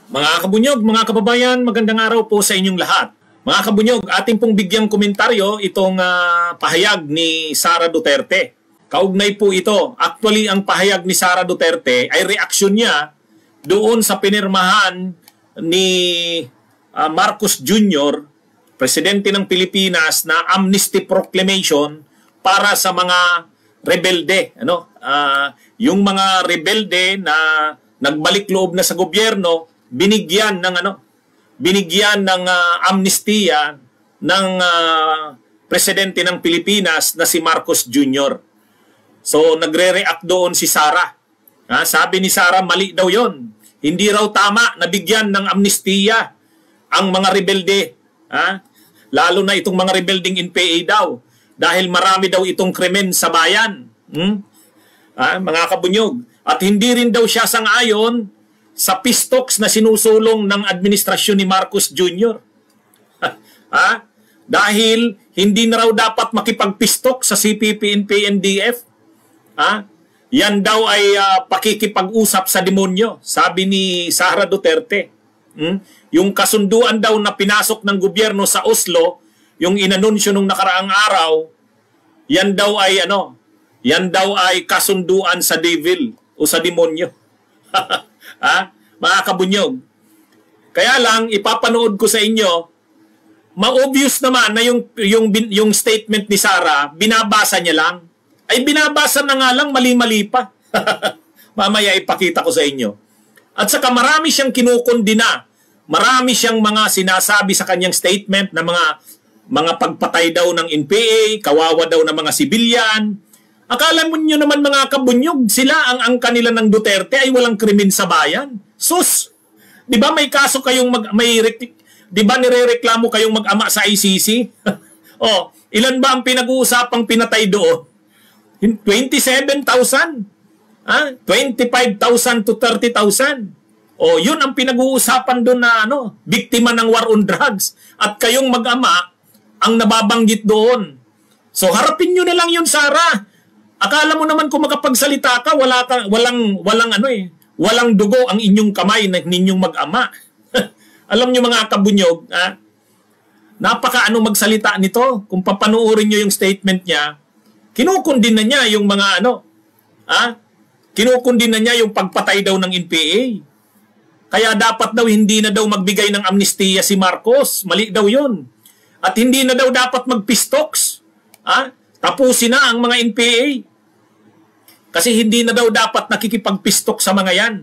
Mga kabunyog, mga kababayan, magandang araw po sa inyong lahat. Mga kabunyog, ating pong bigyang komentaryo itong pahayag ni Sara Duterte. Kaugnay po ito. Actually, ang pahayag ni Sara Duterte ay reaksyon niya doon sa pinirmahan ni Marcos Jr., Presidente ng Pilipinas, na amnesty proclamation para sa mga rebelde. Yung mga rebelde na nagbalik loob na sa gobyerno, binigyan ng amnestiya ng presidente ng Pilipinas na si Marcos Jr. So nagre-react doon si Sara. Sabi ni Sara, mali daw 'yon. Hindi raw tama na bigyan ng amnestiya ang mga rebelde. Lalo na itong mga rebelding NPA daw, dahil marami daw itong krimen sa bayan. Mga kabunyog. At hindi rin daw siya sang-ayon sa peace talks na sinusulong ng administrasyon ni Marcos Jr. Dahil hindi na raw dapat makipag-peace talk sa CPP, NPA, NDF. Yan daw ay pakikipag-usap sa demonyo, sabi ni Sara Duterte. Yung kasunduan daw na pinasok ng gobyerno sa Oslo, yung inanunsyo nung nakaraang araw, yan daw ay kasunduan sa devil o sa demonyo. Mga kabunyog. Kaya lang, ipapanood ko sa inyo, ma-obvious naman na yung statement ni Sara, binabasa niya lang. Ay binabasa na nga lang, mali-mali pa. Mamaya ipakita ko sa inyo. At saka marami siyang kinukondina. Marami siyang mga sinasabi sa kanyang statement na mga pagpatay daw ng NPA, kawawa daw ng mga sibilyan. Akala mo nyo naman mga kabunyog, sila ang angka nila ng Duterte ay walang krimen sa bayan. Sus! Di ba may kaso kayong di ba nirereklamo kayong mag-ama sa ICC? Ilan ba ang pinag-uusapang pinatay doon? 27,000? 25,000 to 30,000? Yun ang pinag-uusapan doon na biktima ng war on drugs. At kayong mag-ama ang nababanggit doon. So harapin nyo na lang yun, Sara. Akala mo naman kung makapagsalita ka, walang dugo ang inyong kamay na ninyong mag-ama. Alam nyo mga kabunyog, napaka magsalita nito. Kung papanuorin nyo yung statement niya, kinukundin na niya yung mga kinukundin na niya yung pagpatay daw ng NPA. Kaya dapat daw hindi na daw magbigay ng amnestiya si Marcos. Mali daw yun. At hindi na daw dapat mag-peace talks. Tapusin na ang mga NPA. Kasi hindi na daw dapat nakikipag-peace talk sa mga yan.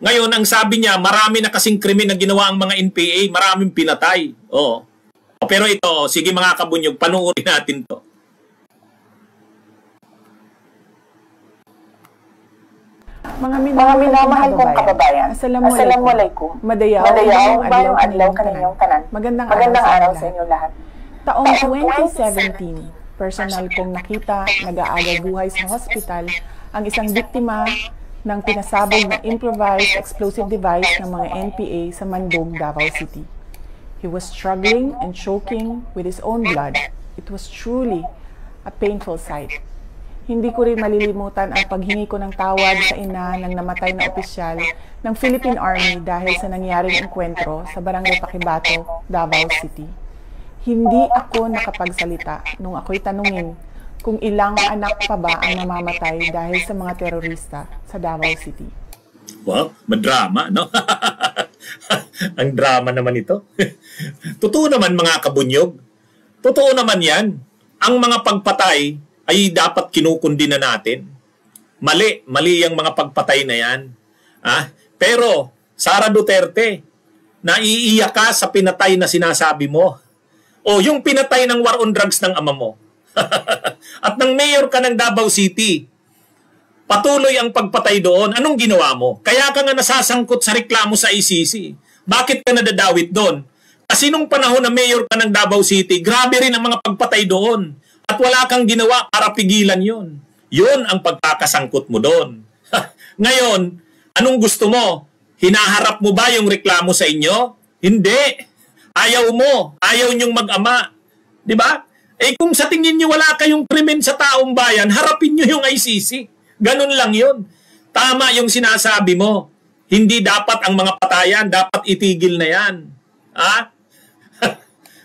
Ngayon, ang sabi niya, marami na kasing krimen na ginawa ang mga NPA. Maraming pinatay. Pero ito, sige mga kabunyog, panuorin natin to. Mga minamahal kong kababayan, Assalamualaikum. Madayaw bayong adlaw kaninyong tanan. Magandang araw sa inyo lahat. Taong 2017, personal kong nakita nag-aaga buhay sa hospital ang isang biktima ng pinasabog na improvised explosive device ng mga NPA sa Mandog, Davao City. He was struggling and choking with his own blood. It was truly a painful sight. Hindi ko rin malilimutan ang paghingi ko ng tawad sa ina ng namatay na opisyal ng Philippine Army dahil sa nangyaring engkwentro sa Barangay Paquibato, Davao City. Hindi ako nakapagsalita nung ako'y tanungin kung ilang anak pa ba ang namamatay dahil sa mga terorista sa Davao City. Wow, madrama, no? Ang drama naman ito. Totoo naman mga kabunyog. Totoo naman yan. Ang mga pagpatay ay dapat kinukundi na natin. Mali ang mga pagpatay na yan. Pero, Sara Duterte, naiiyak ka sa pinatay na sinasabi mo. Yung pinatay ng war on drugs ng ama mo. At nang mayor ka ng Davao City, patuloy ang pagpatay doon. Anong ginawa mo? Kaya ka nga nasasangkot sa reklamo sa ICC. Bakit ka nadadawit doon? Kasi nung panahon na mayor ka ng Davao City, grabe rin ang mga pagpatay doon. At wala kang ginawa para pigilan yon. Yun ang pagkakasangkot mo doon. Ngayon, anong gusto mo? Hinaharap mo ba yung reklamo sa inyo? Hindi. Ayaw mo. Ayaw niyong mag-ama. Diba? Kung sa tingin niyo wala kayong krimen sa taong bayan, harapin niyo yung ICC. Ganun lang yun. Tama yung sinasabi mo. Hindi dapat ang mga patayan, dapat itigil na yan. Ha?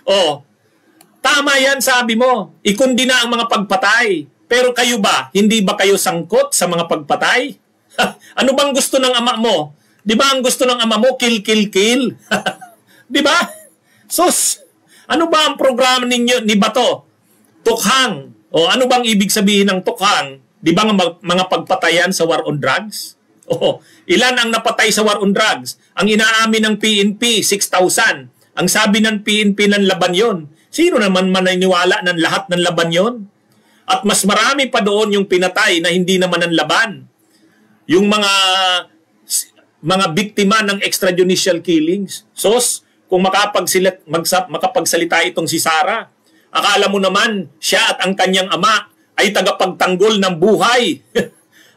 Oh, tama yan sabi mo. Ikundina ang mga pagpatay. Pero kayo ba, hindi ba kayo sangkot sa mga pagpatay? Ano bang gusto ng ama mo? Di ba ang gusto ng ama mo, kill, kill, kill? Di ba? Sus, ano ba ang programa ninyo ni Bato? Tukhang. O ano bang ibig sabihin ng tukhang? Di ba mga pagpatayan sa war on drugs? O, ilan ang napatay sa war on drugs? Ang inaamin ng PNP, 6,000. Ang sabi ng PNP ng laban yon. Sino naman maniniwala ng lahat ng laban yon? At mas marami pa doon yung pinatay na hindi naman ng laban. Yung mga biktima ng extrajudicial killings. Sos, kung makapagsalita itong si Sara, akala mo naman siya at ang kanyang ama ay tagapagtanggol ng buhay.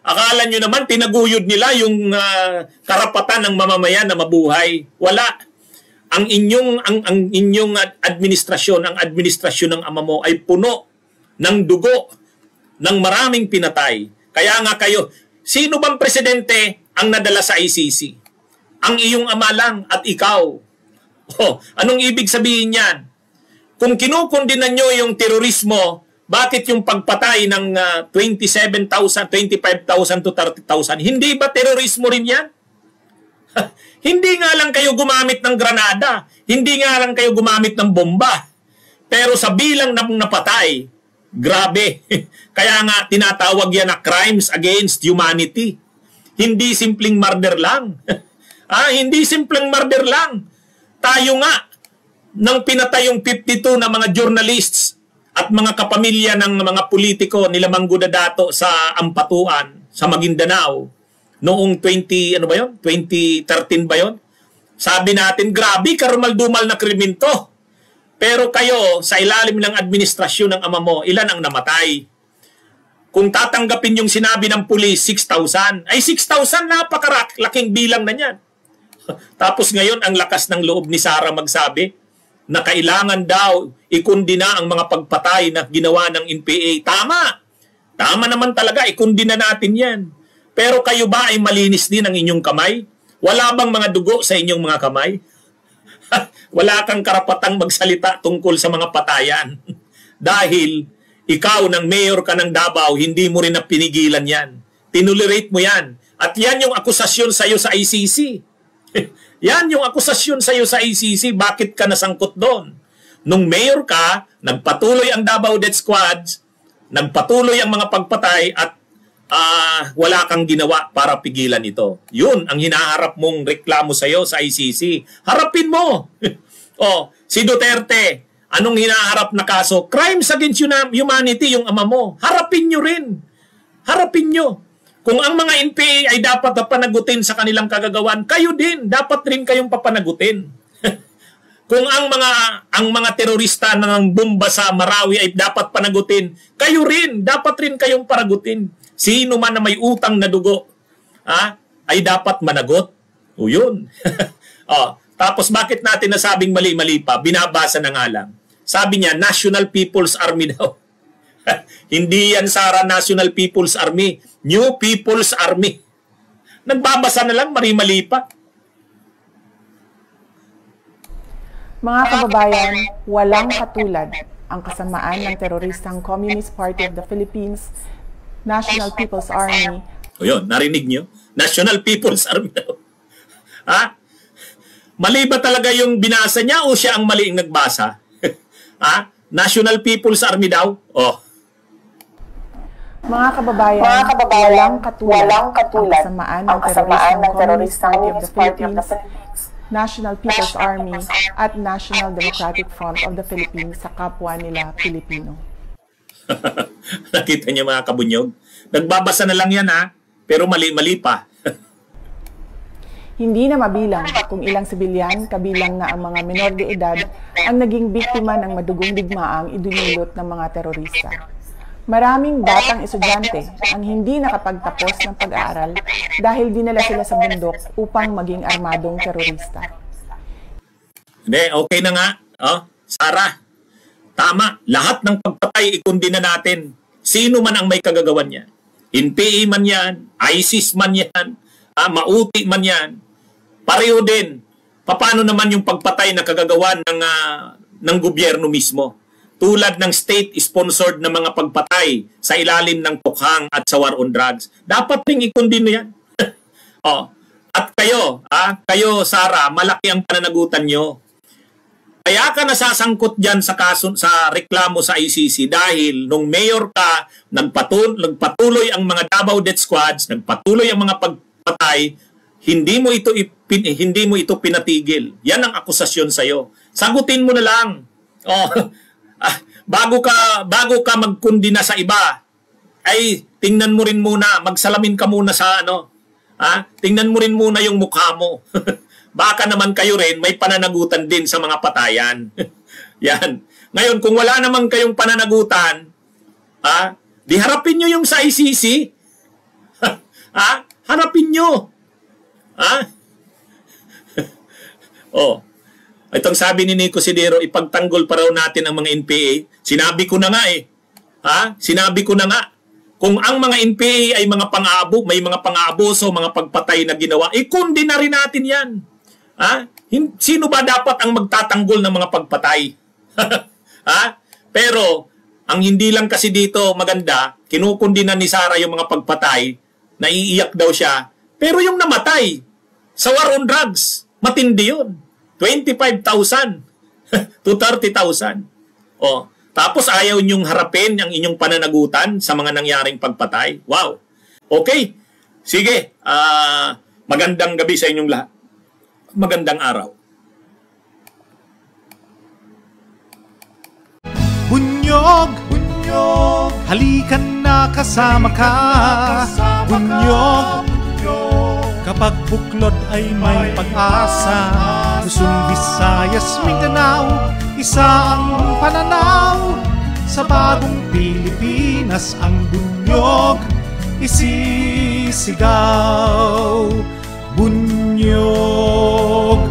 Akala nyo naman tinaguyod nila yung karapatan ng mamamayan na mabuhay. Wala. Ang inyong administrasyon, ang administrasyon ng ama mo ay puno ng dugo ng maraming pinatay. Kaya nga kayo, sino bang presidente ang nadala sa ICC? Ang iyong ama lang at ikaw. Oh, anong ibig sabihin yan? Kung kinukundinan nyo yung terorismo, bakit yung pagpatay ng 27,000, 25,000 to 30,000, hindi ba terorismo rin yan? Hindi nga lang kayo gumamit ng granada, hindi nga lang kayo gumamit ng bomba. Pero sa bilang ng napatay, grabe. Kaya nga tinatawag yan na crimes against humanity. Hindi simpleng murder lang. Hindi simpleng murder lang. Tayo nga, nang pinatay yung 52 na mga journalists at mga kapamilya ng mga politiko nila Mangguda Dato sa Ampatuan, sa Maguindanao, noong 2013 ba yon? Sabi natin, grabe, karumal-dumal na krimen to. Pero kayo, sa ilalim ng administrasyon ng ama mo, ilan ang namatay? Kung tatanggapin yung sinabi ng pulis, 6,000. Ay, 6,000, napakalaking bilang na yan. Tapos ngayon, ang lakas ng loob ni Sara magsabi na kailangan daw ikundina ang mga pagpatay na ginawa ng NPA. Tama! Tama naman talaga, ikundina natin yan. Pero kayo ba ay malinis din ang inyong kamay? Wala bang mga dugo sa inyong mga kamay? Wala kang karapatang magsalita tungkol sa mga patayan. Dahil ikaw ng mayor ka ng Davao, hindi mo rin na pinigilan yan. Tinulerate mo yan. At yan yung akusasyon sa iyo sa ICC. Yan yung akusasyon sa iyo sa ICC. Bakit ka nasangkot doon? Nung mayor ka, nagpatuloy ang Davao Death Squads, nagpatuloy ang mga pagpatay at wala kang ginawa para pigilan ito. Yun ang hinaharap mong reklamo sa iyo sa ICC. Harapin mo. Si Duterte, anong hinaharap na kaso? Crimes against humanity yung ama mo. Harapin nyo rin. Harapin nyo. Kung ang mga NPA ay dapat papanagutin sa kanilang kagagawan, kayo din, dapat rin kayong papanagutin. Kung ang mga terorista ng bomba sa Marawi ay dapat panagutin, kayo rin, dapat rin kayong paragutin. Sino man na may utang na dugo, ay dapat managot. O yun. Tapos bakit natin nasabing mali-mali pa? Binabasa na nga lang. Sabi niya, National People's Army daw. Hindi yan, Sara, National People's Army. New People's Army. Nagbabasa na lang, mali-mali pa. Mga kababayan, walang katulad ang kasamaan ng teroristang Communist Party of the Philippines, National People's Army. O yun, narinig nyo? National People's Army daw. Mali ba talaga yung binasa niya o siya ang maling nagbasa? National People's Army daw? Mga kababayan, walang katulad ang kasamaan ng teroristang Communist Party of the Philippines, National People's Army at National Democratic Front of the Philippines sa kapwa nila Pilipino. Nakita niyo mga kabunyog? Nagbabasa na lang yan pero mali-mali pa. Hindi na mabilang kung ilang sibilyan, kabilang na ang mga menor de edad, ang naging biktima ng madugong digmaang idinulot ng mga terorista. Maraming batang estudyante ang hindi nakapagtapos ng pag-aaral dahil dinala sila sa bundok upang maging armadong terorista. Hindi, okay na nga. Sara, tama. Lahat ng pagpatay ikundina natin. Sino man ang may kagagawan niya. NPA man yan, ISIS man yan, mauti man yan, pareho din. Paano naman yung pagpatay na kagagawan ng gobyerno mismo? Tulad ng state-sponsored na mga pagpatay sa ilalim ng tukhang at sa war on drugs. Dapat ring ikondino yan. At kayo, Sara, malaki ang pananagutan nyo. Kaya ka nasasangkot dyan sa kaso, sa reklamo sa ICC dahil nung mayor ka, nagpatuloy ang mga Davao Death Squads, nagpatuloy ang mga pagpatay, hindi mo ito pinatigil. Yan ang akusasyon sa iyo. Sagutin mo na lang. Bago ka magkundina sa iba, ay tingnan mo rin muna, magsalamin ka muna sa tingnan mo rin muna yung mukha mo. Baka naman kayo rin may pananagutan din sa mga patayan. Yan. Ngayon, kung wala naman kayong pananagutan, di harapin nyo yung sa ICC. Harapin nyo. Itong sabi ni Nico Sidero, ipagtanggol pa raw natin ang mga NPA. Sinabi ko na nga Sinabi ko na nga. Kung ang mga NPA ay mga may mga pang-aabuso, mga pagpatay na ginawa, kundi na rin natin yan. Sino ba dapat ang magtatanggol ng mga pagpatay? Pero, ang hindi lang kasi dito maganda, kinukundinan ni Sara yung mga pagpatay, naiiyak daw siya, pero yung namatay sa war on drugs, matindi yun. 25,000 to 30,000. Tapos ayaw niyong harapin ang inyong pananagutan sa mga nangyaring pagpatay. Wow. Okay. Sige. Magandang gabi sa inyong lahat. Magandang araw. Bunyog, halikan na kasama ka. Bunyog, kapag buklod ay may pag-asa. Luzon, Visayas, Mindanao, isa ang pananaw. Sa bagong Pilipinas ang bunyog isisigaw. Bunyog.